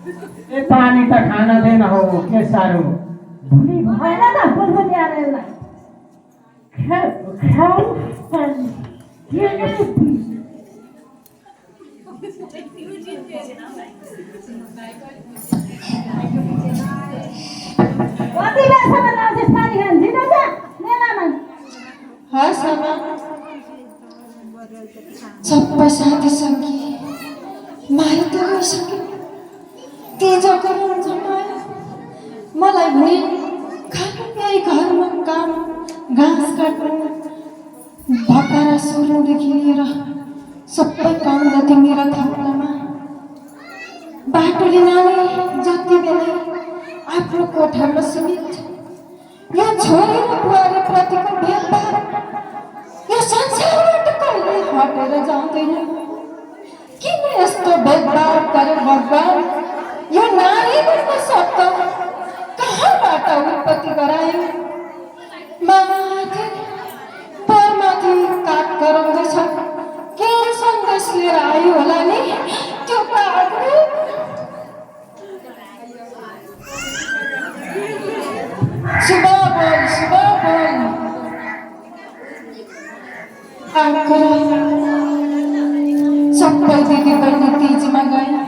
ए पानी त खान देन हो के साह्रो भुली भएन त बुलबुली आएर यसलाई खाऊ पानी कति बेलासम्म लाउँछस् पानी खान दिनु त मेलामा हस् आमा सबै साथी सङ्गी माया त गइसक्यो तेजको हुन्छ माया मलाई भने खानु यही घरमा काम घाँस काट्नु भकारा सुरुदेखि लिएर सबै काम जति मेरो थाप्लामा बाटोले नानी जति बेला आफ्नो कोठामा सीमित यो छोरी र बुहारी प्रतिको भेदभाव यो संसारबाट कहिले हटेर जाँदैन किन यस्तो भेदभाव गरे भगवान यो नारी बन्न शब्द कहाँबाट उत्पत्ति गरायो माथि परमाथि काट गराउँदैछ के सन्देश लिएर आयो होला नि त्यो पागल शुभ बोल आकर सबै दिदी बहिनी तिजमा गए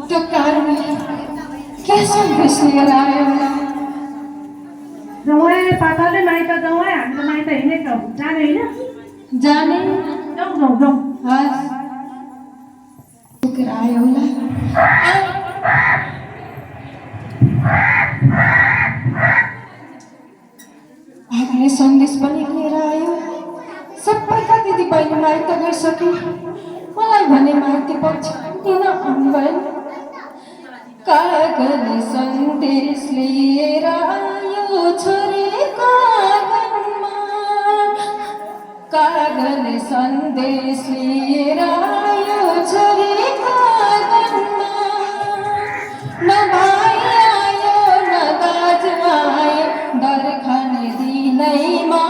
त्यो कारण के सन्देश लिएर आयो होला जवाई पाताले माइत जवाई हामी त माइत हिँडेको जाने होइन जाने जाउँ हस् बोकेर आयो होला आफूले सन्देश पनि लिएर आयो सबैका दिदी बहिनी माइत गइसके मलाई भने माइती पक्ष किन आउँदैन कागले सन्देश लिएर आयो छोरीको आँगनमा कागले सन्देश लिएर आयो छोरीको आँगनमा न भाइ आयो न दाजु आयो डर खाने दिनैमा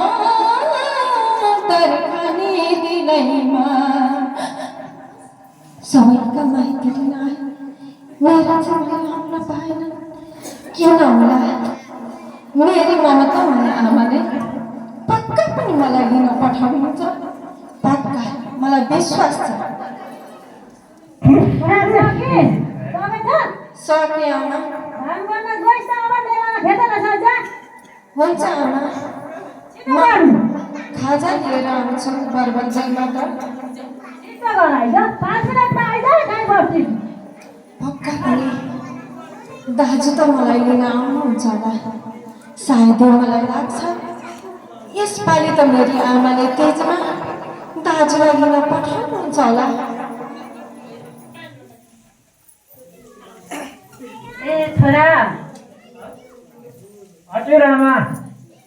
सबैका माइती लिन आयो मेरा चाहिँ आउन पाएन किन होला मेरी ममता हुने आमाले पक्का पनि मलाई लिन पठाउनुहुन्छ पक्का मलाई विश्वास छ सके आमा हुन्छ आमा खाजा लिएर आउँछु बरबन्जलबाट पक्का पनि दाजु त मलाई लिन आउनुहुन्छ होला सायद मलाई लाग्छ यसपालि त मेरी आमाले तेजमा दाजुलाई लिन पठाउनुहुन्छ होला ए छोरा हजुर आमा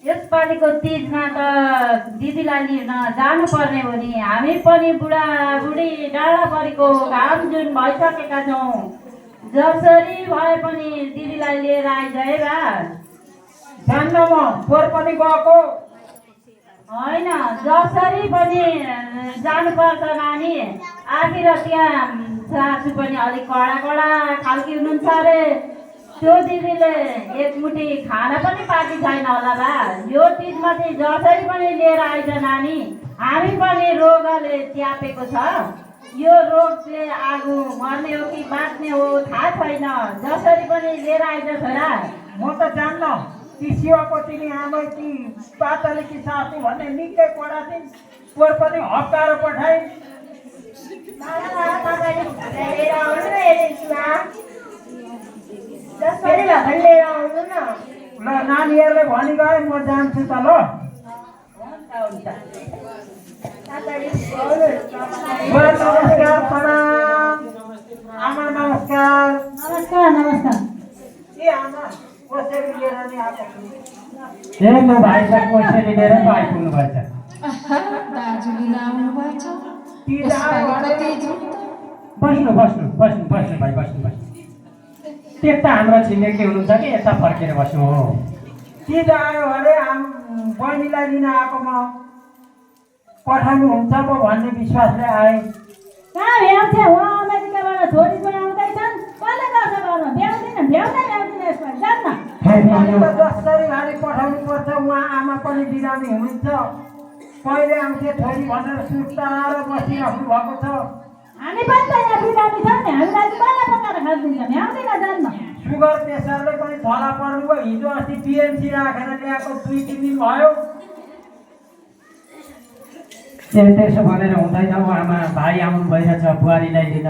यसपालिको तिजमा त दिदीलाई लिन जानुपर्ने हो नि हामी पनि बुढाबुढी डाँडा परेको घाम जुन भइसकेका छौँ जसरी भए पनि दिदीलाई लिएर आइज है बा जान्न म पोहोर पनि गएको होइन जसरी पनि जानुपर्छ नानी आखिर त्यहाँ सासु पनि अलिक कडा खालकी हुनुहुन्छ अरे त्यो दिदीले एकमुठी खाना पनि पाएकी छैन होला बा यो तिजमा चाहिँ जसरी पनि लिएर आइज नानी हामी पनि रोगले च्यापेको छ यो रोगले आगो मर्ने हो कि बाँच्ने हो थाहा छैन जसरी पनि लिएर आइज छोरा म त जान्न ती शिवको तिनी आमा कि पातले कि सासु भन्ने निकै कडा थिइन् पोहोर पनि हप्काएर पठाइ ल नानीहरूले भनि गए म जान्छु त ल नमस्कार प्रणाम आमा नमस्कार नमस्कार ए आमा कसरी लिएर नि आएको ए म भाइ साहब कसरी लिएर पो आइपुग्नु भएछ दाजु लिन आउनु भएछ बस्नु भाइ बस्नु त्यता हाम्रो छिमेकी हुनुहुन्छ कि यता फर्केर बस्नु हो तिज आयो अरे बहिनीलाई लिन आएको म पठाउनुहुन्छ पो भन्ने विश्वासले आए कहाँ भ्याउँछ उहाँ अमेरिकाबाट छोरी पनि आउँदैछन् कसले गर्छ भ्याउँदै ल्याउँदिन यसमा जान्न फेरि अनि यो त जसरी भारी पठाउनु पर्छ उहाँ आमा पनि बिरामी हुनुहुन्छ पहिले आउँथे छोरी भनेर सुर्ताएर बसिराख्नु भएको छ हामी पनि त यहाँ बिरामी छौँ नि हामीलाई चाहिँ बल्ल पकाएर खाइदिन्छ भ्याउँदिन जान्न सुगर प्रेसरले पनि थला पर्नुभयो हिजो अस्ति बिएनसी राखेर ल्याएको 2-3 दिन भयो त्यसो भनेर हुँदैन हो आमा भाइ आउनु भइरहेछ बुहारीलाई लिन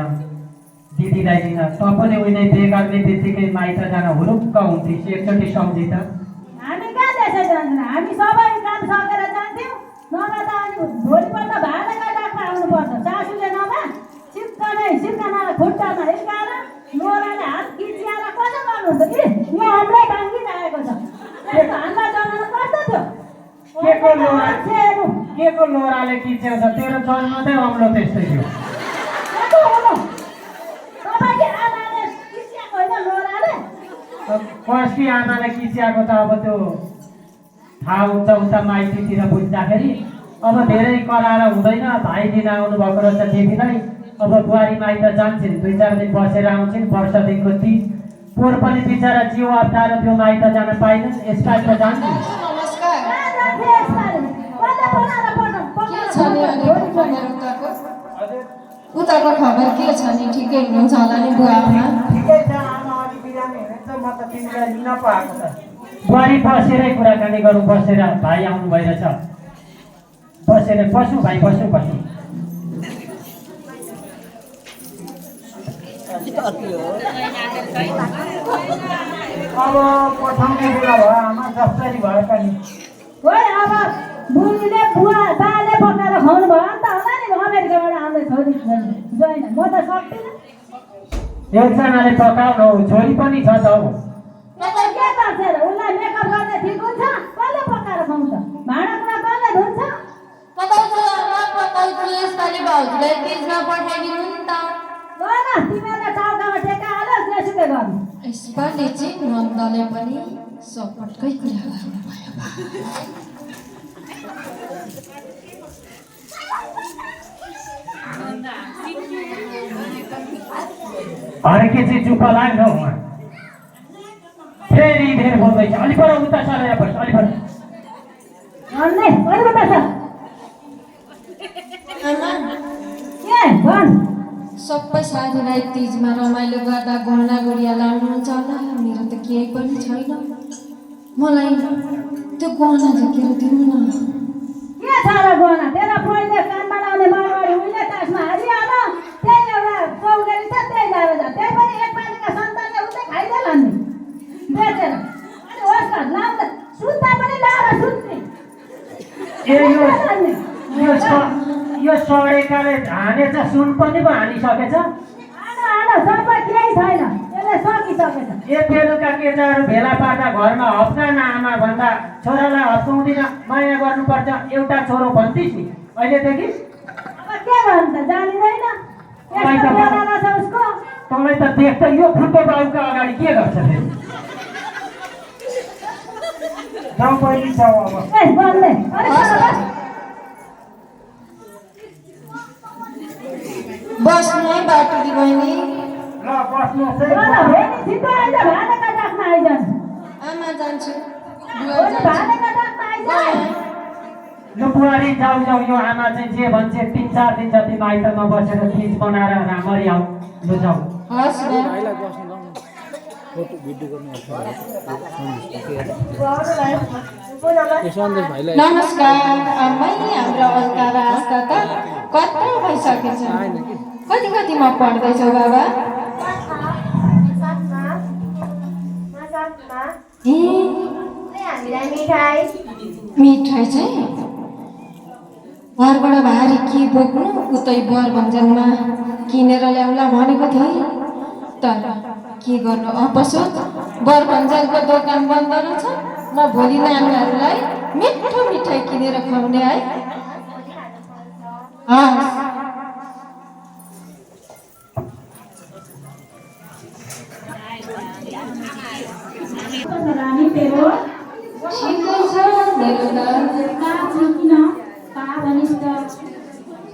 दिदीलाई लिन त पनि उहिले बिहे गर्ने बित्तिकै माइत जान हुरुक्क हुन्थिस् एकचोटि सम्झि त हामी कहाँ त्यसै जान्छौँ हामी सबै काम सकेर जान्थ्यौँ नभए त अनि भोलिपल्ट भाडाका डाक्टर आउनुपर्छ सासूले नभए सिक्कामा खुट्टामा हिर्काएर लोराले हात किच्याएर कसो गर्नुहुन्छ कि यहाँ हाम्रै भाङ्गिरहेको छ त्यसको हामीलाई जनाउनु पर्दथ्यो के को लोराले किच्याउँछ तेरो जन्मदै अम्लो त्यस्तै थियो तपाईँले आमाले किच्याएको होइन लोराले कसकी आमाले किच्याएको त अब त्यो थाहा हुन्छ उता माइतीतिर बुझ्दाखेरि अब धेरै कराएर हुँदैन भाइ दिन आउनु भएको रहेछ दिदीलाई अब बुहारी माइत जान्छन् 2-4 दिन बसेर आउँछन् वर्ष दिनको 30 पोहोर पनि बिचरा जिउ अप्ठ्यारो त्यो माइत जान पाइनन् यसपालि त जान्छन् नमस्कार कहाँ जान्थे यसपालि कसले बनाएर के छ नि अनि खबर उताको खबर के छ नि ठिकै हुनुहुन्छ होला नि बुवा आमा ठिकै छ आमा अलि बिरामी हुनुहुन्छ म त तिमीलाई लिन पाएको छ बुहारी बसेरै कुराकानी गरौँ बसेर भाइ आउनु भइरहेछ बसेर बसौँ भाइ बसौँ अब पठाउने बेला भयो आमा जसरी भए पनि खोइ अब बुढीले बुवा बाले पकाएर खुवाउनु भयो अन्त होला नि अमेरिकाबाट आउँदै छोरी जोइन म त सक्दिनँ एकजनाले पकाउनु हौ छोरी पनि छ त हौ त्यसलाई के गर्छ र उसलाई मेकअप गर्ने ठिक हुन्छ कसले पकाएर खुवाउँछ भाँडाकुँडा कसले धुन्छ पकाउँछु आमा पकाउँछु यसपालि भाउजूलाई तिजमा पठाइदिनु नि त ल तिमीहरूलाई टाउकामा टेका हाल्यो जेसुकै गर्नु यसपालि चाहिँ नन्दले पनि सपटकै कुरा गर्नुभयो हरेके चाहिँ चुप लाग्छ उहाँ फेरि धेर बोल्दैछ अलि पर उता सरेर बस अलि पर भन्ने अरू छ आमा के भन् सबै साथीलाई तिजमा रमाइलो गर्दा गहना गुडिया लाउनुहुन्छ होला मेरो त केही पनि छैन मलाई त्यो गहना झिकेर दिनु न के छ र गहना तेरो पहिले कानमा लाउने मारवाडी उहिले तासमा हालिहाल त्यही एउटा चौगरी छ त्यही ल्याएर जा त्यही पनि एक पानीका सन्तानले उतै खाइदेला नि बेचेर अनि होस् न लाउँदा सुत्दा पनि लाएर सुत्ने ए यो सडेकाले हानेछ सुन पनि पो हानिसकेछ आना सबै केही छैन यसले सकिसकेछ ए बेलुका केटाहरू भेला पार्दा घरमा हप्कान आमा भन्दा छोरालाई हप्काउँदिन माया गर्नुपर्छ एउटा छोरो भन्थिस् नि अहिलेदेखि अब के गर्नु त जानिँदैन यस्तो बेला छ उसको तँलाई त देख्दा यो फुटो बाउका अगाडि के गर्छ फेरि जाउँ पहिले जाउँ अब ए बोल्ने अरे बस्नु है बाटो दि बहिनी ल बस्नुहोस् है छिटो आइज भाडाका डाकमा आइजानु आमा जान्छु बुवा ओले जान्छु भाडाका डाकमा आइजानु यो बुहारी जाउँ जाउँ यो आमा चाहिँ जे भन्छ 3-4 दिन जति माइतमा बसेर तिज बनाएर राम्ररी आऊ लु जाउँ हस् न नमस्कार आमै हाम्रो अलका र आस्था त कत्रो भइसकेछ कतिमा पढ्दैछौ बाबा ए मिठाई चाहिँ घरबाट भारी के बोक्नु उतै बरभञ्जनमा किनेर ल्याउला भनेको थिएँ तर के गर्नु अपसोच बरभञ्जनको दोकान बन्द रहेछ म भोलि नानीहरूलाई मिठो मिठाई किनेर खुवाउने है हस् रानी तेरो ठिकै छ मेरो त कहाँ छ किन कहाँ भनिस् त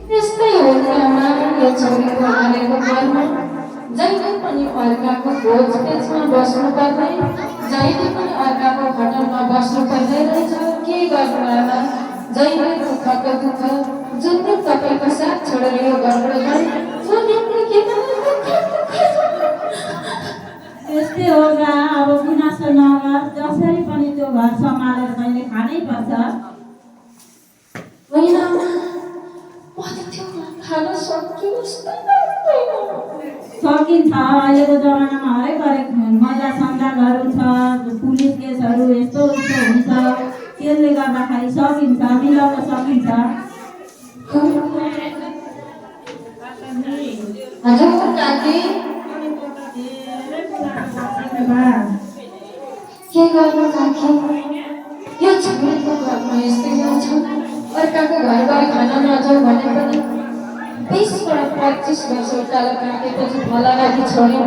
त्यस्तै हो नि आमा यो छोरीको हालेको घरमा जहिले पनि अर्काको खोजपेचमा बस्नुपर्ने, जहिले पनि अर्काको घटनमा बस्नुपर्ने रहेछ। के गर्नु आमा, जहिले दुःखको दुःख, जुन दिन तपाईँको साथ छोडेर यो घरबाट गए, त्यो दिनको के मलाई दुःख त्यस्तै हो गा। अब गुनासो नगर, जसरी पनि त्यो घर सम्हालेर मैले खानै पर्छ। होइन आमा, म त त्यो खान सक्छु जस्तो लाग्दैन। सकिन्छ, अहिलेको जमानामा हरेक मैला सञ्जालहरू छ, पुलिस केसहरू यस्तो उस्तो हुन्छ, त्यसले गर्दाखेरि सकिन्छ, मिलाउन सकिन्छ। हजुर काकी, के गर्नु काकी, यो छोरीको घरमा यस्तै गर्छ। अर्काको घर गरी खान नजाऊ भने पनि 20 बाट 25 वर्ष उकालो काटेपछि भला लागि छोरी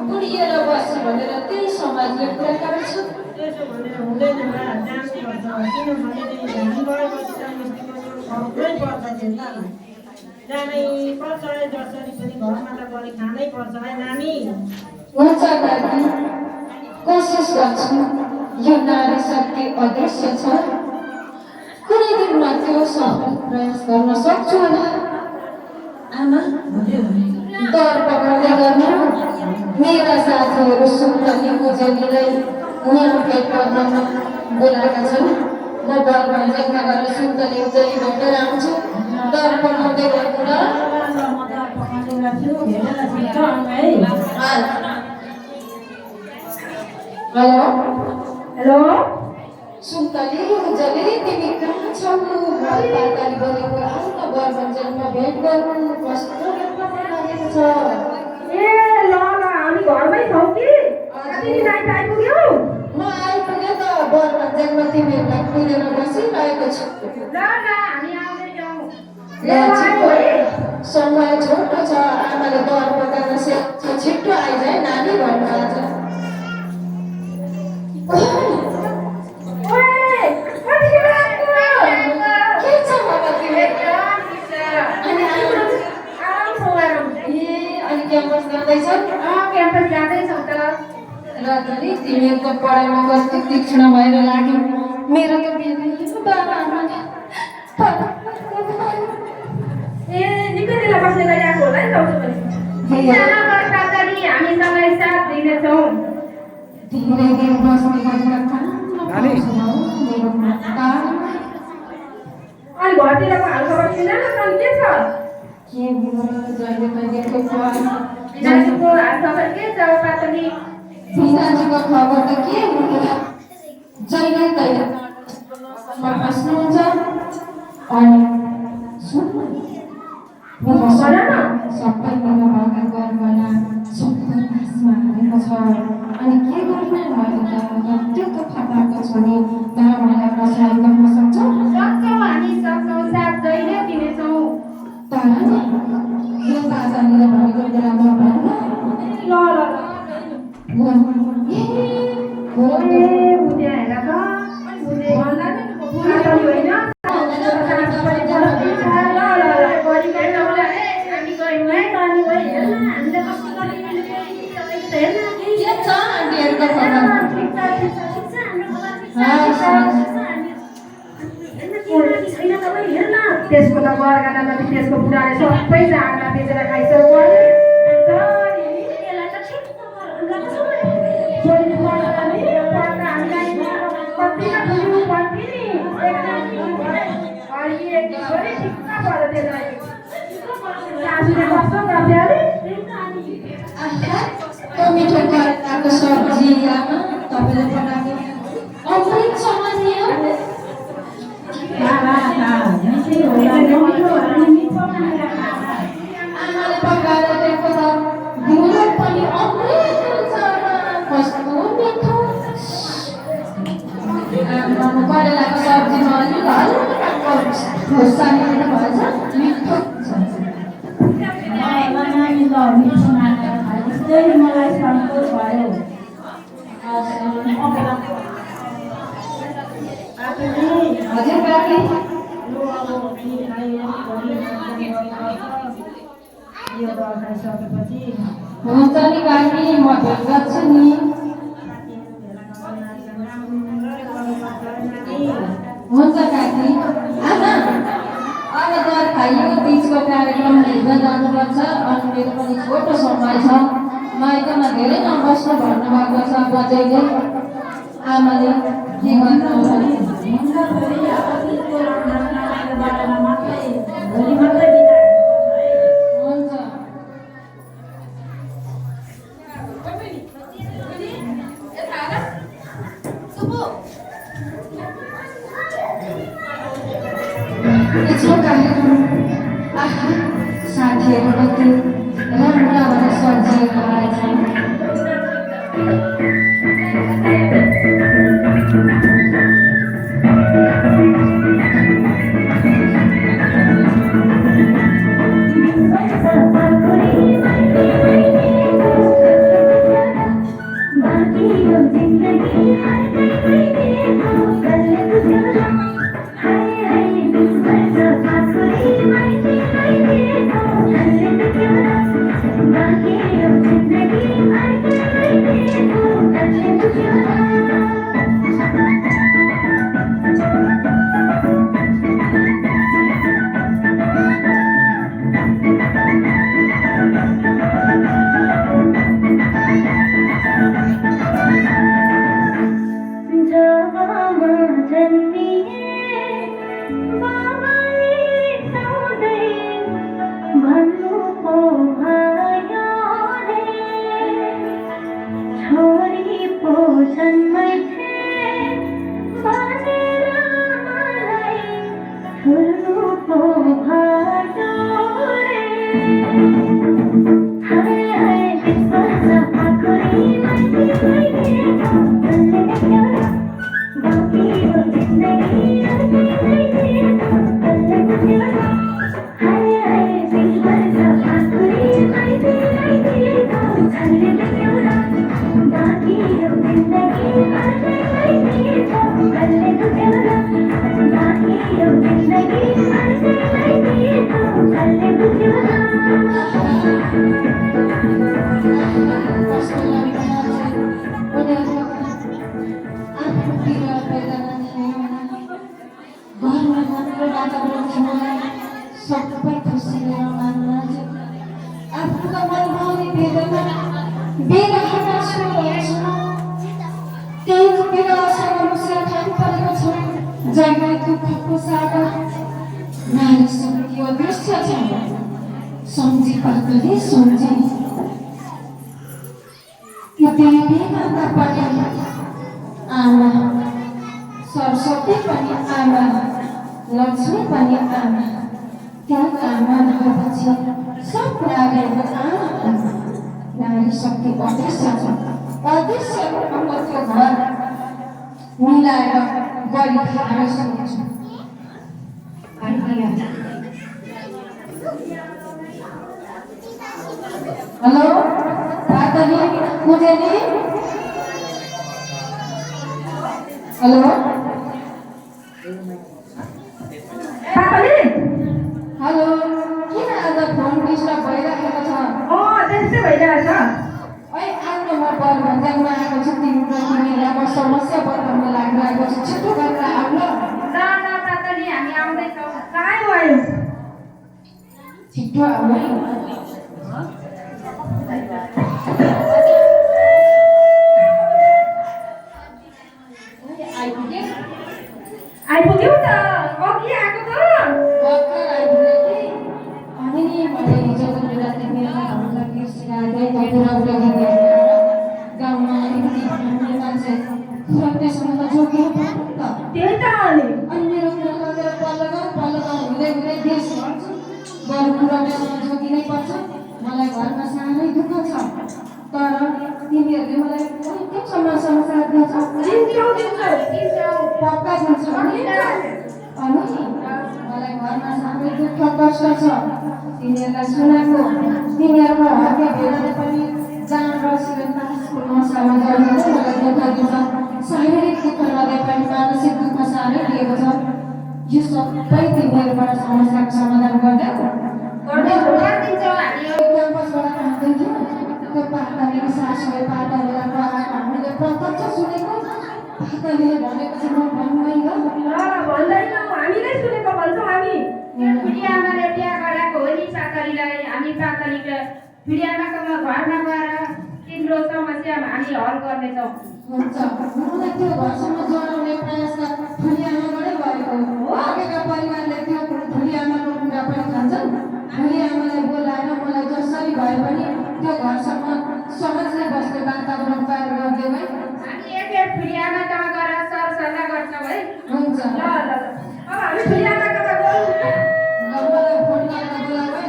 बुढिएर बस्छ भनेर त्यही समाजले कुरा गर्छ। त्यसो भनेर हुँदैन बा, जानुपर्छ। किनभने ध्यान गएपछि त सबै पर्छ त्यसलाई। जानै पर्छ, जसरी पनि घरमा त गरी खानै पर्छ है नानी। हुन्छ काकी, कोसिस गर्छु। यो नारी शक्ति अदृश्य छ, कुनै दिन म त्यो सफल प्रयास गर्न सक्छु होला। आमा, दर पक्राउँदै गर्नु। मेरा साथीहरू सुन्तली पूजनीलाई यहाँ भेट गर्न बोलाएका छन्। म बरभन्जनमा गएर सुन्तली उजली भेटेर आउँछु। दर पक्राउँदै गर्नु ल। हेलो हेलो, सुन्तली उजली, तिमी कहाँ छौ? पाताली बोलेको, आऊ न बरभन्जनमा भेट गर्नु। कस्तो लागेको छ? ए ल ल, हामी घरमै छौँ कि कति नाइट आइपुग्यौ? म आइपुगेँ त, बरभन्जनमा तिमीहरूलाई कुरेर बसिरहेको छु। ल ल, हामी आउँदैछौँ। समय छोटो छ, आमाले दर पकाउन सेक्छ। छिट्टो आइज नानी भन्नुहुन्छ। के छ बाबा तिमी? अनि क्याम्पस जाँदैछौ? क्याम्पस जाँदैछौँ त। रजनी, तिमीहरूको पढाइमा कस्तो तीक्ष्ण भएर लाग्यो। मेरो त बिहे बाबा आमाले ए निकै दिन बस्ने गरिरहेको होला नि जाउँछु भने। हामीसँगै साथ दिनेछौँ। धेरै दिन बस्ने गरेर अनि घरतिरको हालखबर सुनेन त के छ? के बिग्रेर जहिले तहिलेको छ। बिनाजुको हालखबर के छ पातली? बिनाजुको खबर त के हुनु, जहिले तहिले बस्नुहुन्छ। अनि सुन्नु, मेरो सबै मेरो भाका गर्वला सबै नासमा हालेको छ। अनि के गर्ने, मैले त त्यो त खपाएको छु नि। मलाई कसलाई गर्न सक्छौ? सक्छौँ, हामी सक्छौँ, साथ जहिले दिनेछौँ। तर नि यो बाजाले भनेको कुरा नभन्नु। ल ल बुझे हेर त, बुझे भन्दा नि पातली होइन। हामी गयौँ है पानी गयो। हेर्न हामीले कस्तो गरिरहेको के छ आन्टीहरूको खबर? त्यसको त गरगाना जति त्यसको बुढाले सबै जाँडा बेचेर खाइसक्यो। मिठो करकाको सब्जी आमा तपाईँले बनाएको अमृत समान नि हो। आमाले पकाएर दिएको त धुलो पनि अमृत हुन्छ। कस्तो मिठो। करेलाको सब्जीमा अलिक हल्का खोर्सानी भएछ, मिठो मलाई सन्तोष भयो। हजुर काकी, यो दबाई खाइसकेपछि हुन्छ नि काकी म भेट गर्छु नि हुन्छ काकी आमा अब त खाइयो बिचको कार्यक्रम हेर्न जानुपर्छ अनि मेरो पनि छोटो समय छ माइतमा धेरै नबस्नु भन्नुभएको छ बजैले आमाले के गर्नु भने हुन्छ यसको कार्यक्रम आहा साथीहरू कति राम्रा भएर सजिएको रहेछन् सबै खुसी लिएर मान्न आफ्नो मनभाउने वेदना बेलामा सुनिरहेको त्यही बेलासँग मुसेर खानु परेको छ जगलाई दुःखको सागर नारीसँग त्यो दृश्य छ सम्झी पातले सम्झी त्यो बेलामा पनि आमा सरस्वती पनि आमा लक्ष्मी पनि आमा त्यहाँ आमा नभएपछि सब नारीहरू आमा नारी शक्ति अदृश्य छ अदृश्य रूपमा त्यो घर मिलाएर गरी खाएर सुनेछु हेलो पातली मुजेली हेलो हेलो किन आज फोन डिस्टर्ब भइरहेको छ त्यस्तै भइरहेछ ओइ आफ्नो म बलभञ्जनमा आएको छु तिमीलाई समस्या बताउन लागिरहेको छु छिटो गरेर आउन ल तातली हामी आउँदैछौँ कहाँ गयो छिटो आउनु आइपुग्यौ त अघि आएको त भर्खर आइपुग्यो कि अनि नि मैले हिजोको बेला तिमीहरूलाई हामीलाई बिर्सिरहेको गाउँमा अलिकति भन्ने मान्छे त्यसमा त जोगिनु पर्यो नि त त्यही त अनि मेरो कुरा लगेर पल्लो गाउँ हुँदै हुँदै देश भन्छ बरु कुरामा जोगिनै पर्छ मलाई घरमा साह्रै दुःख छ तर तिमीहरूले मलाई के समस्यामा साथ दिन्छ पक्का दिन्छ अनि मलाई घरमा साह्रै दुःख कष्ट छ तिमीहरूलाई सुनाएको तिमीहरूको हके भेटले पनि जान बसेर नसामा गर्नु मलाई दुःख दिन्छ शारीरिक दुःख नदिए पनि मानसिक दुःख साह्रै दिएको छ यो सबै तिमीहरूबाट समस्याको समाधान गर्दै क्याम्पसबाट आउँदैथ्यो त्यो पातलीको सासूले पातलीलाई पकाएको हामीले प्रत्यक्ष सुनेको पातलीले भनेको चाहिँ म भन्दैन भन्दैनौ हामीले सुनेको भन्छौँ हामी बुढीआमाले बिहा गराएको हो नि पातलीलाई हामी पातलीको बुढीआमाको घरमा गएर तिम्रो समस्या हामी हल गर्नेछौँ हुन्छ मलाई त्यो घरसम्म जोडाउने प्रयास ठुलिआमाबाटै गरेको हो अघिका परिवारले त्यो ठुलिआमाको कुरा पनि खान्छन् ठुलिआमालाई बोलाएर मलाई जसरी भए पनि त्यो घरसम्म सहजले बस्ने वातावरण तयार गरिदियो है हामी एकखेप बुढीआमा कहाँ गएर सरसल्लाह गर्छौँ है हुन्छ ल ल ल अब हामी बुढीआमाको बोल्नु मलाई फोन गरेर बोलाऊ है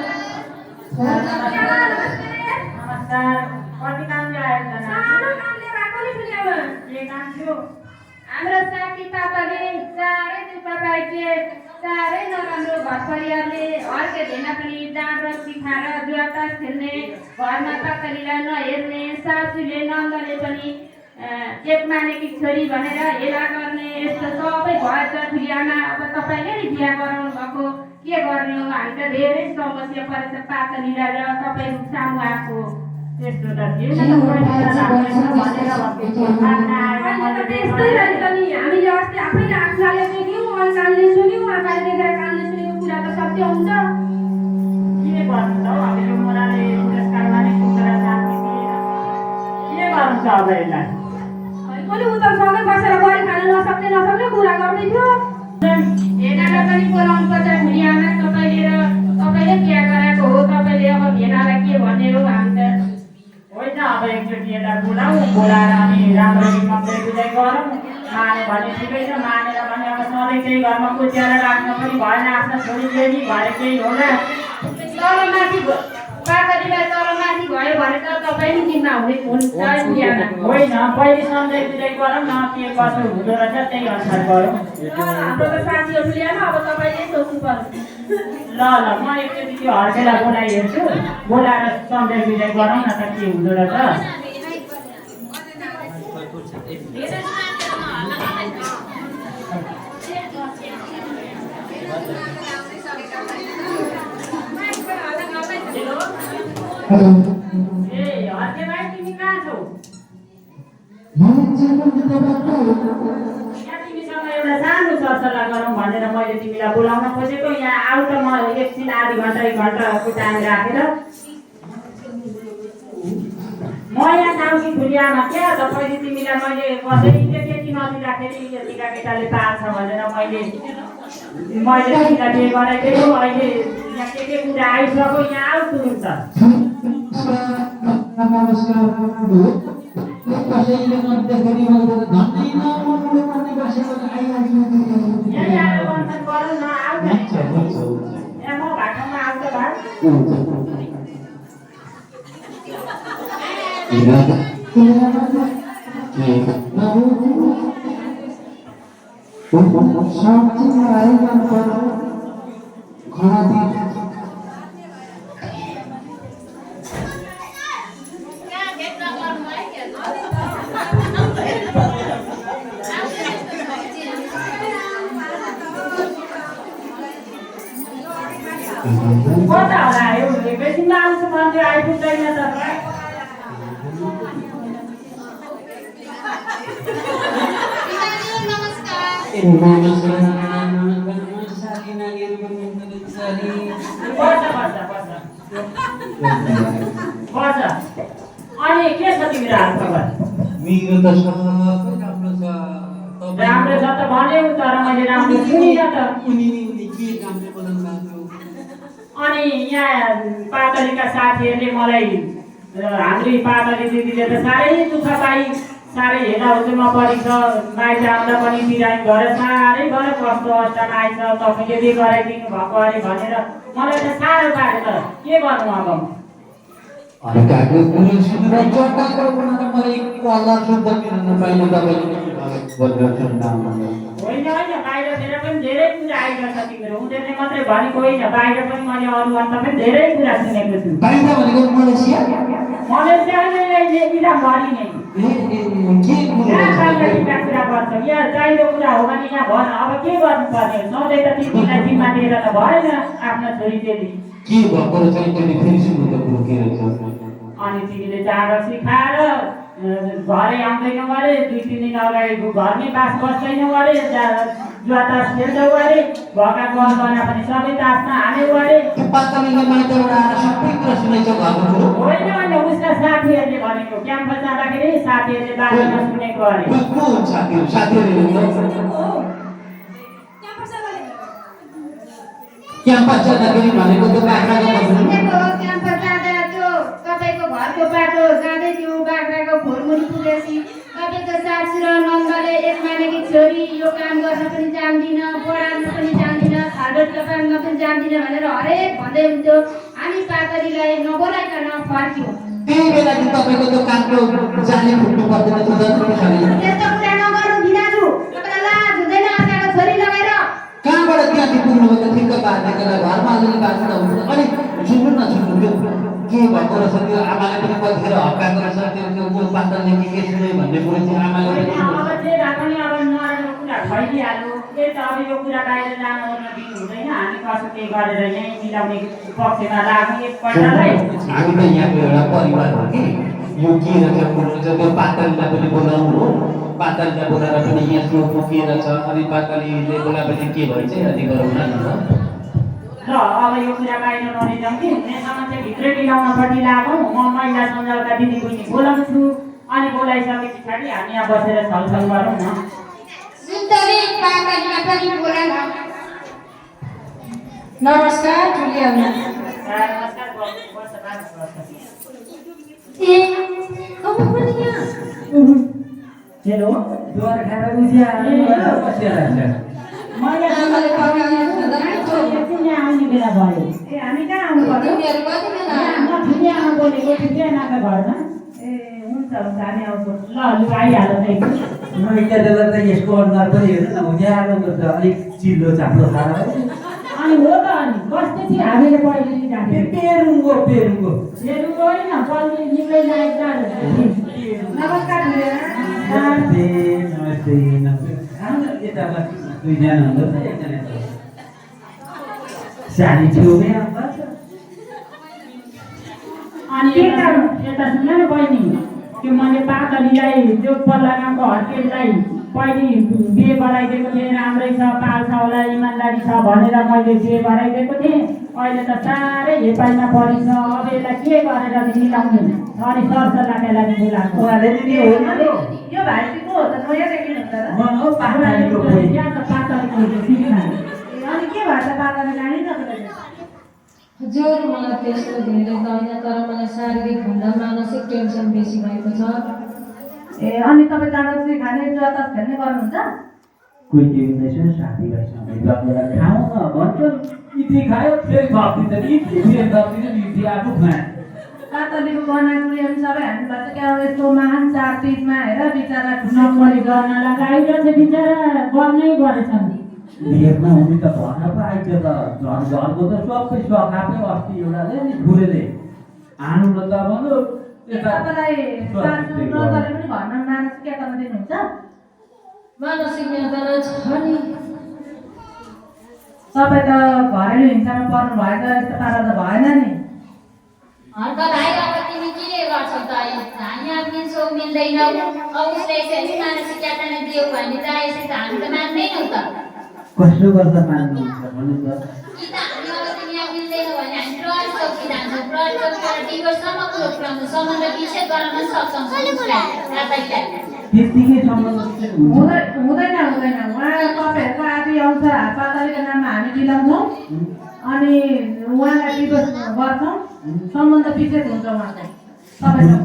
नमस्कार कति कामले आएको छ सानो कामले भएको नि बुढीआमा के काम थियो हाम्रो साथी पापाले चारै दुःख पाइदिए चारै नराम्रो घर परिवारले अर्केदैन पनि डाँड रक्सी खाएर जुवातास खेल्ने घरमा पातलीलाई नहेर्ने सासूले नन्दले पनि एक मानेकी छोरी भनेर हेला गर्ने यस्तो सबै भएछ ठुलिआमा अब तपाईँले नि बिहा गराउनु भएको के गर्ने हो हामी त धेरै समस्या परेछ पातलीलाई र तपाईँको सामु आएको त्यस्तो त थिएन त्यस्तै रहेछ नि हामीले अस्ति आफैले आँखाले देख्यौँ अनि कानले सुन्यौँ आँखाले देखेर कानले सुनेको कुरा त सत्य हुन्छ के गर्नु त अब यो मोराले पुरस्कारमा नै कुकुरा साथी के गर्नु छ अब यसलाई पनि उता सँगै बसेर गरी खान नसक्ने कुरा गर्दै थियो भेनालाई पनि बोलाउनु पर्छ बुढीआमा तपाईँले बिहा गराएको हो तपाईँले अब भेनालाई के भन्ने हो हामी त होइन अब एकचोटि यसलाई बोलाएर अनि राम्ररी कम्प्लेन बुझाइ गरौँ माने भने ठिकै छ मानेर भने अब सधैँ केही घरमा कुच्याएर राख्न पनि भएन आफ्नो छोरी चेली भएर केही होला तलमाथि पातलीलाई तलमाथि भयो भने त तपाईँ नि जिम्मा हुने हुन्छ बुढीआमा होइन पहिले सम्झाइ बुझाइ गरौँ न के कसो हुँदो रहेछ त्यही अनुसार गरौँ हाम्रो त साथी हो बुढीआमा अब तपाईँले सोच्नु पर्छ ल ल म एकचोटि त्यो हर्केलाई बोलाइहेर्छु बोलाएर सम्झाइ बुझाइ गरौँ न त के हुँदो रहेछ ए हर्के भाइ तिमी कहाँ छौ यहाँ तिमीसँग एउटा सानो सरसल्लाह गरौँ भनेर मैले तिमीलाई बोलाउन खोजेको यहाँ आऊ त म एकछिन आधी घन्टा 1 घन्टाको टाइम राखेर म यहाँ जाउँ कि ठुलिआमा क्या त पहिले तिमीलाई मैले कसरी त्यति नदिँदाखेरि यो टिका केटाले पार्छ भनेर मैले तिमीलाई बिहे गराइदिएको अहिले यहाँ के कुरा आइसक्यो यहाँ आऊ तुरुन्त यही आएर बन्धन गरौँ न आऊ न यहाँ म भाटामा आऊ त भाइ कता होला यो एकैछिनमा आउँछु भन्थ्यो आइपुग्दैन त अनि के छ तिम्रो हालखबर राम्रो छ त भन्यौ तर मैले राम्रो सुनिनँ त अनि यहाँ पातलीका साथीहरूले मलाई हाम्रो पातली दिदीले त साह्रै दुःख पाइ साह्रै हेर्दाहुँदैमा परेछ माइत आउँदा पनि बिरामी गरेर साह्रै गरेर कस्तो अवस्थामा आइछ तपाईँले बिहे गराइदिनु भएको अरे भनेर मलाई त साह्रो पाऱ्यो त के गर्नु अब होइन होइन बाहिरतिर पनि धेरै कुरा आइरहेछ तिम्रो उनीहरूले मात्रै भनेको होइन बाहिर पनि मैले अरूभन्दा पनि धेरै कुरा सुनेको छु मलेसिया इलामभरि नै कुरा गर्छौ यहाँ चाहिँदो कुरा हो भने यहाँ भन अब के गर्नुपर्ने सधैँ त तिमीलाई जिम्मा दिएर त भएन आफ्नो छोरी चेली के भएको रहेछ फेरि सुन्नु त कुरो के रहेछ अनि तिमीले चाँडो सिकाएर घरै आउँदैनौ अरे 2-3 दिन अगाडि घरमै बास बस्दैनौ अरे जुवा तास खेल्छौ अरे भएका गहना पनि सबै तासमा हाल्यौ अरे त्यो पातलीले माइतबाट आएर सबै कुरा सुनाइन्छ घरको कुरो होइन भने उसका साथीहरूले भनेको क्याम्पस जाँदाखेरि साथीहरूले बारेमा सुनेको अरे को हुन्छ साथीहरू क्याम्पस जाँदाखेरि भनेको त्यो बाख्राको क्याम्पस जाँदा त्यो तपाईँको घरको बाटो जाँदै थियो बाख्राको खोरमुनि पुगेपछि तपाईँको सासू र नन्दले एक महिनाकी छोरी यो काम गर्न पनि जान्दिन पढाउन पनि जान्दिन खाडोट लगाउन पनि जान्दिन भनेर हरेक भन्दै हुन्थ्यो हामी पातरीलाई नबोलाइकन फर्क्यौँ त्यही बेला चाहिँ तपाईँको त्यो कामको जाली फुट्नु पर्दैन त्यस्तो कुरा नगर्नु बिराजु तपाईँलाई लाज हुँदैन अर्काको छोरी लगाएर कहाँबाट त्यहाँ चाहिँ पुग्नुभयो त ठिक्क बाँधेको घरमा अलिअलि बाँच्न हुन्छ अनि सुन्नु न सुन्नु के भएको रहेछ त्यो आमाले पनि कतिखेर हप्काएको रहेछ त्यो पात्रले के सुन्यो भन्ने कुरो चाहिँ आमाले अब चाहिँ पनि अब नराम्रो कुरा भइदिइहाल्यो त्यही त अब यो कुरा बाहिर जान ओर्न दिनु हुँदैन हामी कसो के गरेर यहीँ मिलाउने पक्षमा लाग्नु एकपल्टलाई हामी त यहाँको एउटा परिवार हो कि यो के रहेछ कुरो रहेछ त्यो पातलीलाई पनि बोलाउनु हो पातलीलाई बोलाएर पनि यहाँ सोध्नु के रहेछ अनि पातलीले बोलाएपछि के भएछ अनि गरौँ न र अब यो कुरा बाहिर नलिजाउँ कि हुनेसम्म चाहिँ भित्रै मिलाउनपट्टि लागौँ म महिला सञ्जालका दिदी बहिनी बोलाउँछु अनि बोलाइसके पछाडि हामी यहाँ बसेर छलफल गरौँ न सुन्दरी पातरीमा पनि बोलाउन नमस्कार जुलियाना नमस्कार ए तपाईँ पनि यहाँ हेलो द्वार खाएर उज्या बसिरहेको मैले आमाले पकाउने एकछिन यहाँ आउने बेला भयो ए हामी कहाँ आउनु पर्यो तिमीहरू कति बेला म ठुली आमा बोलेको ठुलियानाको घरमा ए हुन्छ हुन्छ हामी आउँछौँ ल लु आइहाल्यो त मैले बेला त यसको अनुहार पनि हेर्नु न उज्यालो त अलिक चिल्लो चाप्लो खाएर अनि हो त अनि बस्दै थियो हामीले पहिले नि जाने पेरुङ्गो हेर्नु होइन पहिले निकै लाइक नमस्कार नमस्ते नमस्ते आउनु यता बस दुईजना हुँदो एकजना सानी छेउमै आउँछ अनि यता सुन न बहिनी त्यो मैले पातलीलाई त्यो पल्ला गाउँको हर्केललाई पहिले बिहे गराइदिएको थिएँ राम्रै छ पाल्छ होला इमान्दारी छ भनेर मैले बिहे गराइदिएको थिएँ अहिले त साह्रै हेपाइमा परिछ अब यसलाई के गरेर मिलाउने अनि सरसल्लाहका लागि बोलाएको उहाँले नि हो यो भाइ चाहिँ को हो त नयाँ देखिनुहुन्छ र म हो पातलीको कोही यहाँ त पातलीको सिक्नु अनि के भएर पातली जाने न हजुर मलाई त्यस्तो धेरै त होइन तर मलाई शारीरिक भन्दा मानसिक टेन्सन बेसी भएको छ ए अनि तपाईँ जाँदाखेरि खाने जतास खेल्ने गर्नुहुन्छ कोही के हुँदैछ साथीभाइसँग भेट गरेर खाउँ न भन्छ इति खायो फेरि थपिदिन्छ नि फेरि थपिदिन्छ नि इति आफू खाए पातलीको गहनागुडीहरू सबै हामीलाई त क्या यस्तो महान चाडतिजमा हेर बिचरा नक्कली गर्न लगाइरहेछ बिचरा गर्नै गरेछन् भेटमा हुने त भन्न पो आइन्छ त घरको त सबै सखापै अस्ति एउटाले नि ठुलेले आनु न त भन्नु तपाईँलाई सासु नगरे पनि घरमा मानसिक केटामा दिनुहुन्छ मानसिक यातना छ नि तपाईँ त घरेलु हिंसामा पर्नु भएर यस्तो पारा त भएन नि अन्त भाइ अब तिमी के गर्छौ त हामी अब मिल्छौँ मिल्दैनौ अब उसले यसरी मानसिक यातना दियो भने त यसरी त हामी त मान्दैनौँ त कसो गर्दा मान्नुहुन्छ भन्नु त कि त हामी अब तिमी यहाँ मिल्दैनौ भने हामी प्रहरी चौकी जान्छौँ प्रहरी चौकीबाट डिभोर्ससम्म कुरो पुऱ्याउँछौँ सम्बन्ध विच्छेद गर्न सक्छौँ उसलाई साथीलाई त्यतिकै सम्बन्ध हुँदैन उहाँ तपाईँहरूको आदि आउँछ पातलीको नाममा हामी मिलाउँछौँ अनि उहाँलाई डिभोर्स गर्छौँ सम्बन्ध विच्छेद हुन्छ उहाँको तपाईँसँग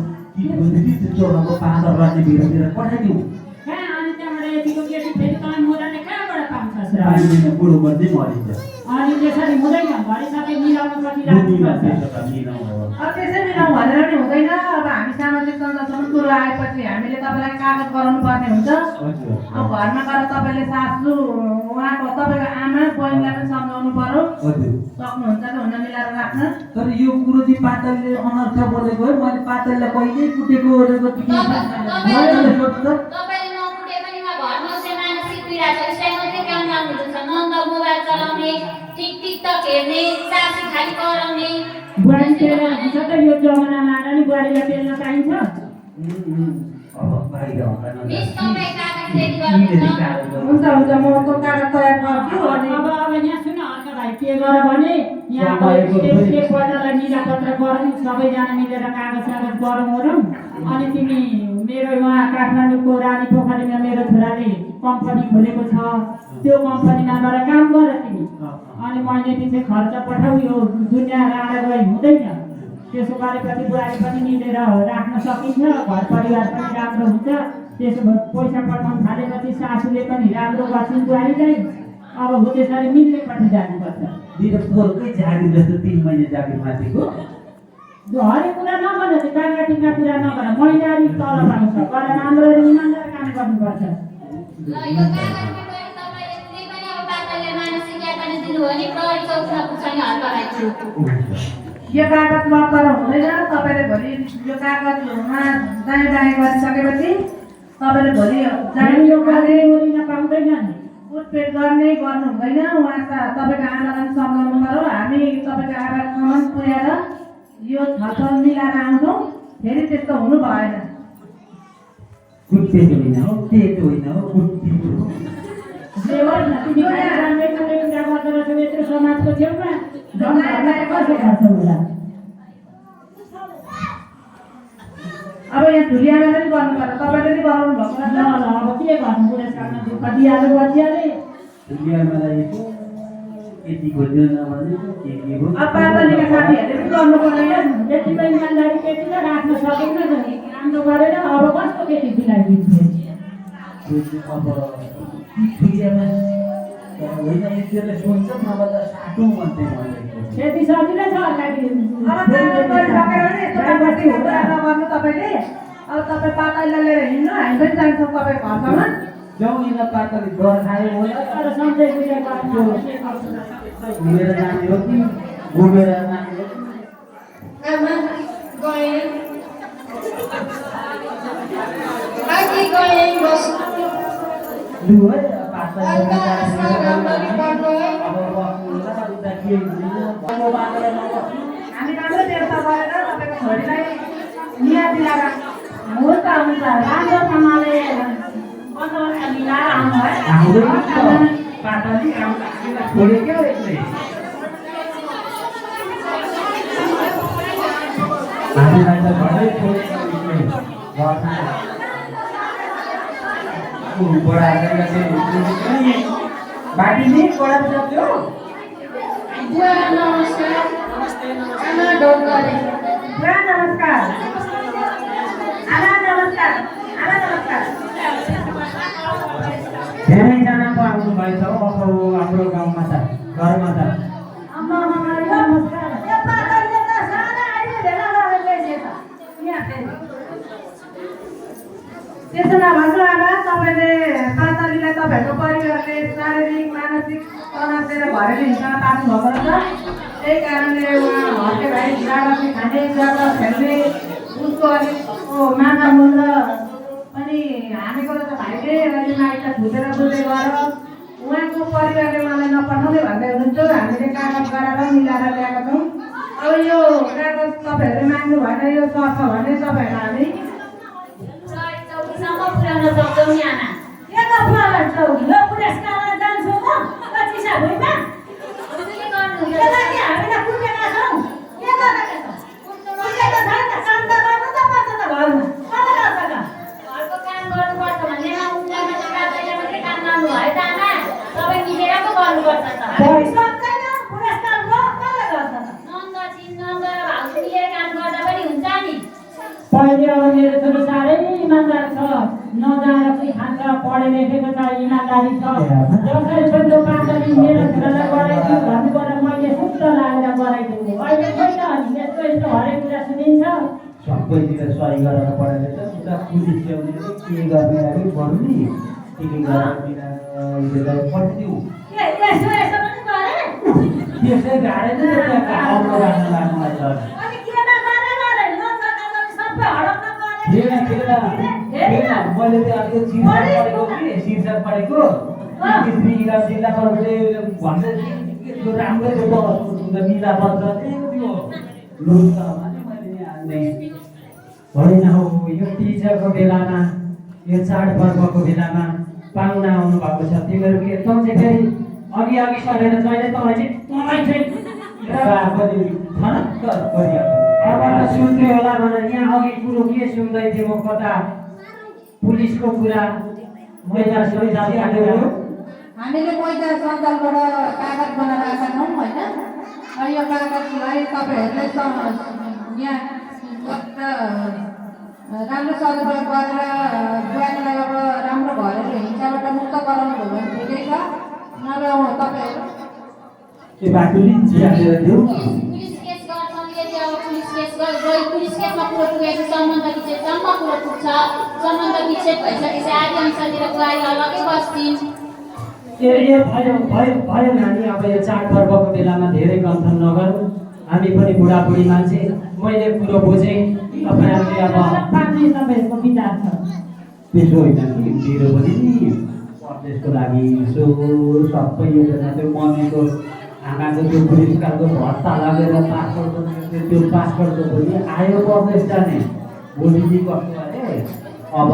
चौराको पाँच गर्ने भिडतिर पठाइदिउँ कहाँ अनि त्यहाँबाट यतिको केटी फेरि तपाईँ मोराले कहाँबाट पाउँछ बुढो गर्दै मरिन्छ अनि त्यसरी हुँदैन भरिसके मिलाउन कति लाग्छ अब त्यसै मिलाउँ भनेर पनि हुँदैन अब हामी सामाजिक सञ्जालसम्म कुरो आएपछि हामीले तपाईँलाई कागज गराउनु पर्ने हुन्छ अब घरमा गएर तपाईँले सासू उहाँको तपाईँको आमा बहिनीलाई पनि सम्झाउनु पर्यो सक्नुहुन्छ कि हुन मिलाएर राख्न तर यो कुरो चाहिँ पातलले अनर्थ बोलेको है मैले पातललाई कहिल्यै कुटेको तपाईँले नकुटे पनि घरमा उसले मानसिक पीडा छ उसलाई मात्रै काम राम्रो छ नन्द मोबाइल चलाउने टिकटक हेर्ने सासू खाली कराउने बुहारी पेल्न हुन्छ त यो जमानामा आएर नि बुहारीलाई पेल्न पाइन्छ अब बाहिर मिस तपाईँ कागज रेडी गर्नुहुन्छ हुन्छ हुन्छ म त्यो कागज तयार गर्छु अनि अब यहाँ सुन अर्का भाइ के गर भने यहाँ अब एकपल्टलाई मिलापत्र गरौँ सबैजना मिलेर कागज गरौँ अनि तिमी मेरो उहाँ काठमाडौँको रानी पोखरीमा मेरो छोराले कम्पनी खोलेको छ त्यो कम्पनीमा गएर काम गर तिमी अनि मैले पछि खर्च पठाऊ यो दुनियाँ राडा गई हुँदैन त्यसो गरेपछि बुहारी पनि मिलेर राख्न सकिन्छ घर परिवार पनि राम्रो हुन्छ त्यसो भए पैसा पठाउनु थालेपछि सासूले पनि राम्रो गर्छन् बुहारीलाई अब हो त्यसरी मिल्नेपट्टि जानुपर्छ मेरो पोलकै जागिर जस्तो 3 महिना जागिर माथिको हरेक कुरा नगर त्यो बाङ्गा टिका कुरा नगर महिलाले तल पाउँछ तर राम्ररी इमान्दार काम गर्नुपर्छ ल यो कागज तपाईँ यति पनि अब पात्रले मानसिक यातना दिनु भने प्रहरी चौकीमा पुग्छन् हल्का राख्छु यो कागज मात्र हुँदैन तपाईँले भोलि यो कागजमा दायाँ बायाँ गरिसकेपछि तपाईँले भोलि जाने यो गर्ने ओरिन पाउँदैन नि उठपेट गर्ने गर्नु हुँदैन उहाँ तपाईँको आमालाई सम्झाउनु पर्यो हामी तपाईँको आमासम्म पुर्याएर यो छलफल मिलाएर आउँछौँ फेरि त्यस्तो हुनु भएन कुट्टे होइन हो पेट होइन हो कुट्टी जे होइन तिमी राम्रै कुरा गर्दो रहेछौ यत्रो समाजको छेउमा जनतालाई कसो गर्छौ होला अब यहाँ धुलियामा पनि गर्नु पर्छ तपाईँले नि गराउनु भएको ल ल अब के गर्नु बुढेसकालमा दुःख दिइहाल्यो बचिहाले मलाई यति खोज्यो नभने के हो अब पातलीका साथीहरूले पनि गर्नु पर्दैन यतिमै इमान्दारी केटीलाई राख्न सकेन नि राम्रो गरेर अब कस्तो केटी बिलाइदिन्थ्यो अब ठुलियामा होइन त्यसले सोध्छ नभए त साटौँ भन्दै भनेको खेती सजिलै छ अर्काको अब कागज गरिसकेर नि यस्तो कामगर्ती हुँदैन नगर्नु तपाईँले अब तपाईँ पातलीलाई लिएर हिँड्नु हामी पनि जान्छौँ तपाईँ घरसम्म जाउँ यिनीहरू पातली डर खायो होला तर सधैँ बुझे गर्नु घुमेर जाने हो कि घुमेर जाने हो आमा गएँ आधी गएँ बस्नु लु है पातली अर्का आसमा राम्ररी गर्नु है अब बस्नु होला उता के हुन्छ अब बाटोलाई नबस्नु हामी राम्रो व्यवस्था गरेर तपाईँको छोरीलाई निया दिलाएर हुन्छ हुन्छ राम्रोसँगले बन्दोबस्त मिलाएर आउनु है आउँदैन पातली आउँदा छोडेको एक्लै हामीलाई त घरै छोडेको बाटी नै पढाएर सक्यो बुवा नमस्कार आमा ढोकरे बुवा नमस्कार आमा नमस्कार आमा नमस्कार धेरैजनाको आउनु भएछ हो अब हाम्रो गाउँमा त घरमा त अम्मा नमस्कार यो पातलीले त साना अहिले भेला गरेको छ यहाँ फेरि त्यसो नभन्नु आमा तपाईँले पातलीलाई तपाईँहरूको परिवारले शारीरिक मानसिक तनाव दिएर भरेर हिँड्न पार्नु भएको रहेछ त्यही कारणले उहाँ हर्के भाइ जाडो खाने जाडो खेल्ने उसको अलिक माछा मुल्न अनि हानेको रहेछ भाइले अनि माइत फुटेर बुझ्दै गएर उहाँको परिवारले मलाई नपठाउने भन्दै हुनुहुन्थ्यो हामीले कागज गराएर मिलाएर ल्याएका छौँ अब यो कागज तपाईँहरूले माग्नु भएन यो सर्छ भने तपाईँहरूलाई हामी प्रहरी चौकीसम्म पुर्याउन सक्छौँ नि आमा के गर्नु चौकी ल बुढेसकालमा जान्छौ म चिसा भुइँमा के गर्नुहुन्छ यसलाई के हामीलाई कुटेका छौँ के गरेका छौँ कुटेको छैन काम त गर्नु त पर्छ त घरमा कसले गर्छ त घरको काम गर्नुपर्छ भन्नेमा उनीहरूले त पात्रले मात्रै काम गर्नु भयो त आमा तपाईँ मिलेर पो गर्नुपर्छ त सक्दैन बुढेसकालको कसले गर्छ त नन्द चिन्नन्द र भाउजू मिलेर काम गर्दा पनि हुन्छ नि पहिले अब मेरो छोरी साह्रै इमान्दार छ नजाएर पनि खान्छ पढे लेखेको छ इमान्दारी छ जसरी पनि पातली मेरो छोरालाई गराइदियो भन्नुबाट मैले सुत्त लागेर गराइदिएको अहिले खोइ त अनि यस्तो यस्तो हरेक कुरा सुनिन्छ सबैतिर सही गरेर पढाएर त उता पुलिस ल्याउने के गर्ने अरे भन्नु नि के गरेर पठाइदिउँ के यसो यसो पनि गरे त्यसै गाडे नै आउनु राख्न लाग्नुलाई छ अनि किन गरे गरे नसकाले सबै हडप नगरे मैले त अब शीर्षक पढेको कि शीर्षक पढेको जिल्ला प्रमुखले भन्दै राम्रो मिला पर्छ त्यो लुट भने मैले हाल्ने होइन हौ यो टिचरको बेलामा यो चाडपर्वको बेलामा पाहुना आउनु भएको छ तिमीहरू के तँ चाहिँ फेरि अघि अघि सरेर जहिले तँलाई चाहिँ अब त सुन्थ्यो होला भनेर यहाँ अघि कुरो के सुन्दै थिएँ म कता पुलिसको कुरा मैदा सबै जातिहरू हामीले मैदा सञ्जालबाट कागज बनाएर आएका छौँ होइन अनि यो कागजलाई तपाईँहरूले यहाँ राम्रोसँग गरेर बुहारीलाई अब राम्रो घरहरू हिंसाबाट मुक्त गराउनु भयो भने ठिकै छ नभए तपाईँहरू के बाटुली चियालेर दियो पुलिस केस गर्छौँ यदि अब पुलिस केसमा कुरो पुगेपछि सम्बन्ध विच्छेदसम्म कुरो पुग्छ सम्बन्ध विच्छेद भइसकेपछि आदि अनुसारतिर बुहारी अलग्गै बस्छिन् ए भयो भयो भयो नानी अब यो चाडपर्वको बेलामा धेरै गन्थन नगरौँ हामी पनि बुढाबुढी मान्छे मैले कुरो बुझेँ तपाईँहरूले अब तपाईँहरूको विचार छ त्यसो होइन कि मेरो पनि नि त्यसको लागि यसो सबै योजना त्यो मम्मीको आमाको त्यो पुरस्कारको भत्ता लगेर पासपोर्टको त्यो पासपोर्टको भोलि आयो प्रदेश जाने भोलिदेखि कस्तो अरे अब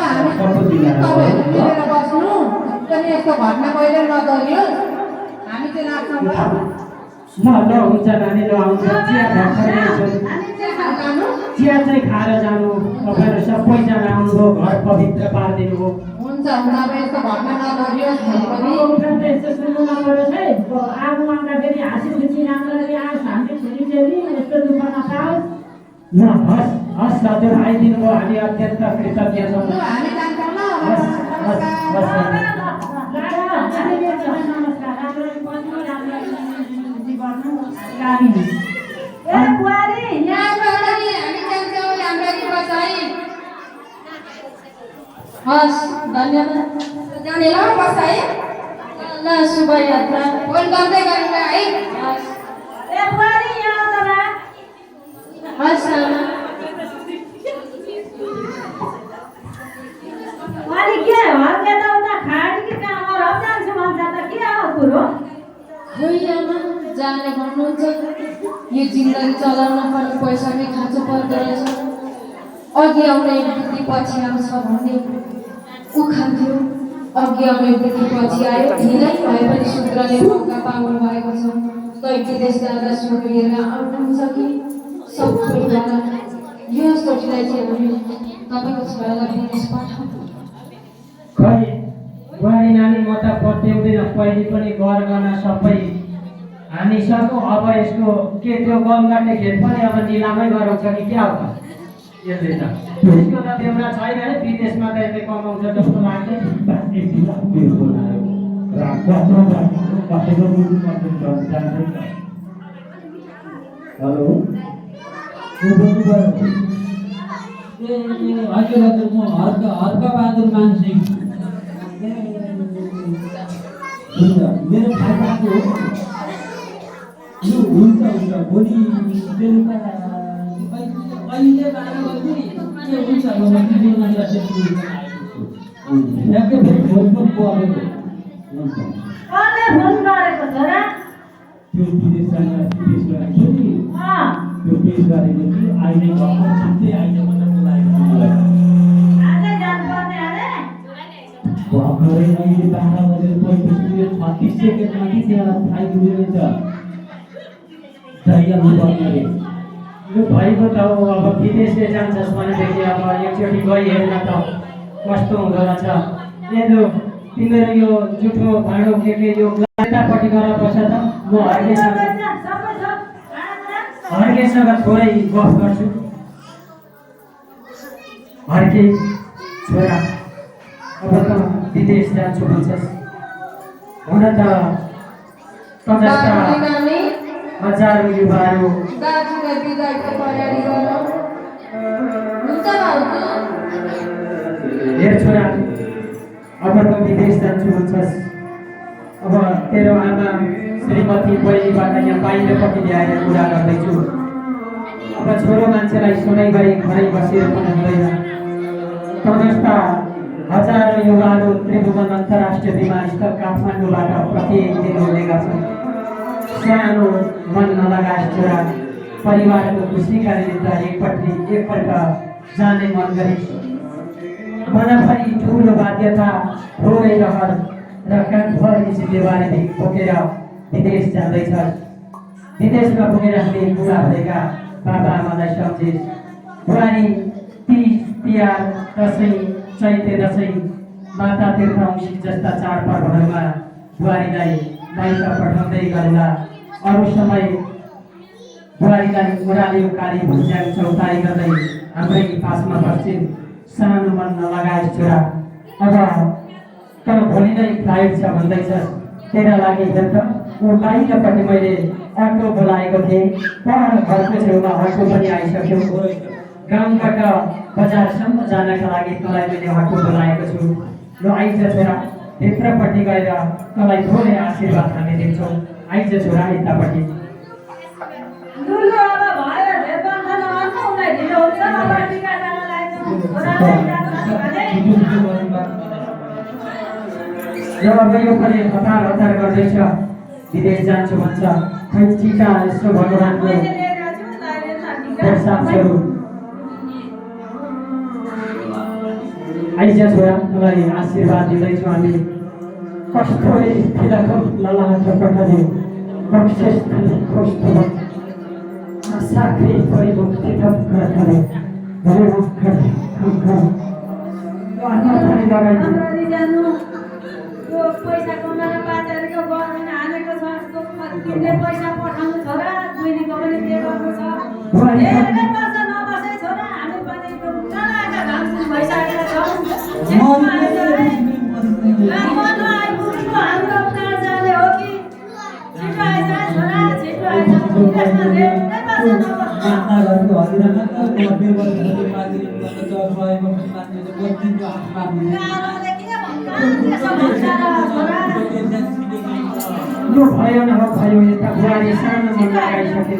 हामी तपाईँहरू बस्नु पनि यस्तो घटना कहिले नगरियोस् हामी चाहिँ लाग्छौँ ल हुन्छ नानी ल आउँछ चिया भर्खरै चिया चाहिँ खाएर जानु तपाईँहरू सबैजना आउनुभयो घर पवित्र पारिदिनु भयो हुन्छ अब यस्तो घटना नगरियोस् पनि यस्तो सुन्नु नपरोस् है आगो आउँदाखेरि हाँसी खुसी राम्ररी आओस् हामी छोरी चेली यस्तो दुःख नपाओस् ल हस् हस् हजुर आइदिनु भयो हामी अत्यन्त कृतज्ञ छौँ हामी जान्छौँ ल हस् हस् हस् हस् धन्यवाद जाने ल बस है ल शुभ यात्रा फोन गर्दै गर्नु है हस् जाने भन्नुहुन्छ यो जिन्दगी चलाउन पनि पैसाकै खाँचो पर्दो रहेछ अघि आउने वृद्धि पछि आउँछ भन्ने उखान थियो अघि आउने वृद्धि पछि आयो ढिलै भए पनि सूत्रले मौका पाउनु भएको छ कहीँ विदेश जाँदा सुनेर आउनुहुन्छ कि सबैजना यो सोचलाई चाहिँ हामी तपाईँको छोरालाई विदेश पठाउँ खै बुहारी नानी म त पत्याउँदिनँ पहिले पनि गर गर्न सबै हामी सक्छौँ अब यसको के त्यो गमगाट्ने खेत पनि अब निलामै गराउँछ कि क्या हो त यसले त यसको त बेहोरा छैन है विदेशमा त यसले कमाउँछ जस्तो लाग्छ हेलो हजुर हजुर म हर्कबहादुर मानसिंह मेरो खाताको यो हुन्छ भोलि बेलुका अहिले 12 बजी के हुन्छ म तिमीलाई ठ्याक्कै फेरि फोन पनि परेको फोन गरेको छोरा त्यो विदेश जान विदेश गरेको छु नि त्यो पेश गरेको छु अहिले घरमा छिट्टै आइज भनेर बोलाएको छु आजै जानुपर्ने अरे भर्खरै अहिले 12 बजेर 35 सेकेन्डमा कि त्यहाँ आइपुगेको छ जाइहाल्नु पर्ने अरे यो भएको त हो अब विदेशले जान्छस् भनेदेखि अब एकचोटि गई हेर्न त कस्तो हुँदो रहेछ यदो तिमीहरू यो जुठो भाँडो के यो यतापट्टि गएर बस त म हर्केसँग थोरै गफ गर्छु हर्के छोरा अब त विदेश जान्छु भन्छस् हुन त जस्ता हजारौँ युवाहरू दाजुलाई बिदाईको तयारी गरौँ हुन्छ हेर छोरा अब त विदेश जान्छु भन्छस् अब तेरो आमा श्रीमती पहिलेबाट यहाँ बाहिरपट्टि ल्याएर कुरा गर्दैछु अब छोरो मान्छेलाई सुनाइ गरी घरै बसेर पनि हुँदैन त जस्ता हजारौँ युवाहरू त्रिभुवन अन्तर्राष्ट्रिय विमानस्थल काठमाडौँबाट प्रत्येक दिन आउने गर्छन् सानो मन नलगाए छोरा परिवारको खुसीका निमित्त एकपल्ट जाने मन गरे। मनभरि ठुलो बाध्यता थोरै रहर र काठभरि जिम्मेवारी बोकेर विदेश जाँदैछ। विदेशमा पुगेर हामी बुढा भएका बाबा आमालाई सम्झे। बुहारी तीज तिहार दसैँ चैते दसैँ माता तीर्थौसी जस्ता चाडपर्वहरूमा बुहारीलाई माइत पठाउँदै गरेला। अरू समय बुहारीलाई ओह्राली उकाली भुज्याङ चौतारी गर्दै हाम्रै पासमा बस्छिन् सानो मन नलगाए छोरा। अब तर भोलि नै फ्लाइट छ भन्दैछस्, तेरा लागि हेर त ऊ बाहिरपट्टि मैले अटो बोलाएको थिएँ। पर घरको छेउमा अटो पनि आइसक्यो। गाउँबाट बजारसम्म जानका लागि तँलाई मैले अटो बोलाएको छु। ल आइज छोरा, भित्रपट्टि गएर तँलाई थोरै आशीर्वाद हामी दिन्छौँ। आइज छोरा यतापट्टि। र अब यो पनि हतार हतार गर्दैछ, विदेश जान्छु भन्छ। खै टिका यसो भगवानको प्रसाद स्वरूप। आइज छोरा, तँलाई आशीर्वाद दिँदैछु हामी। कस्तो फिलाको ललाट पठाले बक्सेस कस्तो साखी परिमुक्ति थप गर्थे भरे मुखर अन्ना पनि लगाइदिनु। यो पैसा कमाएर पार्टीको गभर्मेन्ट हानेको छ। तिमीले पैसा पठाउनु छोरा, बहिनीको पनि के गर्नु छ। धेरै वर्ष नबसे छोरा, हामी पनि नलाका घामसु भइसकेका छौँ। मर्नु आइपुगेको हाम्रो कहाँ जाने हो कि? छिटो आइज छोरा, छिटो आइज। त्यसमा धेरै वर्ष नबसे। यो भयो न भयो, यता बुहारी सानो मन लगाइसके।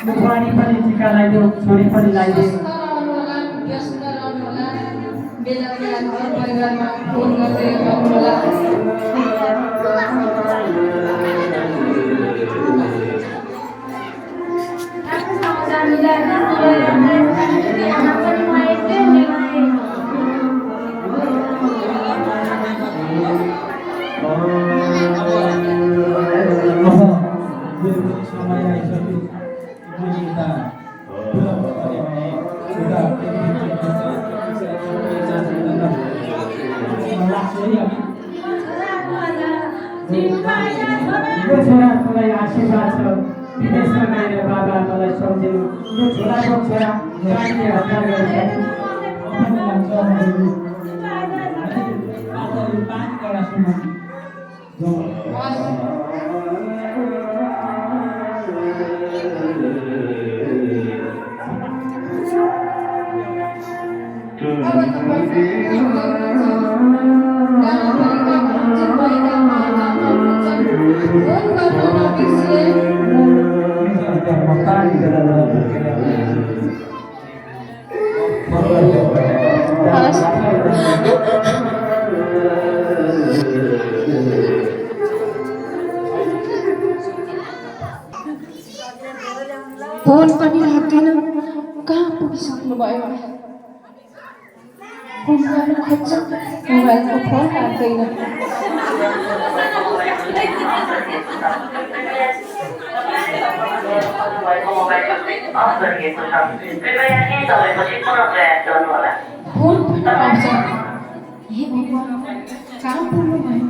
यो बुहारी पनि टिका लगाइदेऊ, छोरी पनि लगाइदेऊ। बेला बेला घर परिवारमा फोन गर्दै गर्नुहोला। यो छोरालाई आशीर्वाद छ। विदेशमा गएर बाबा आमालाई सम्झिनु। यो छोराको छोरा गाडीले हतार गरेछ। फोन पनि लाग्दैन, कहाँ पुगिसक्नु भयो? फोन गर्न खोज्छ, मोबाइलको फोन लाग्दैन। फोन पनि आउँछ। हे भगवान्, कहाँ पुग्नु भयो?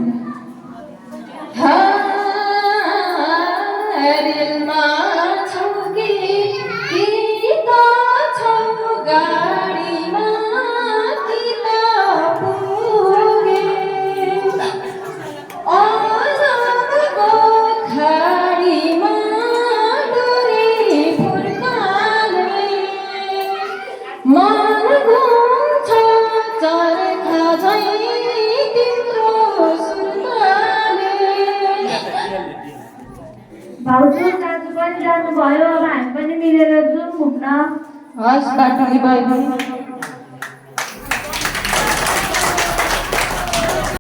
रेलमा छौ कि त छौ गाडीमा कि त पुगे अजबको खाडीमा डोरी फुर्काले मन घुम्छ चरखा झैँ तिम्रो सुर्ताले। भाउजू दाजु पनि जानुभयो, अब हामी पनि मिलेर जाउँ घुम्न। हस् बाटो भयो।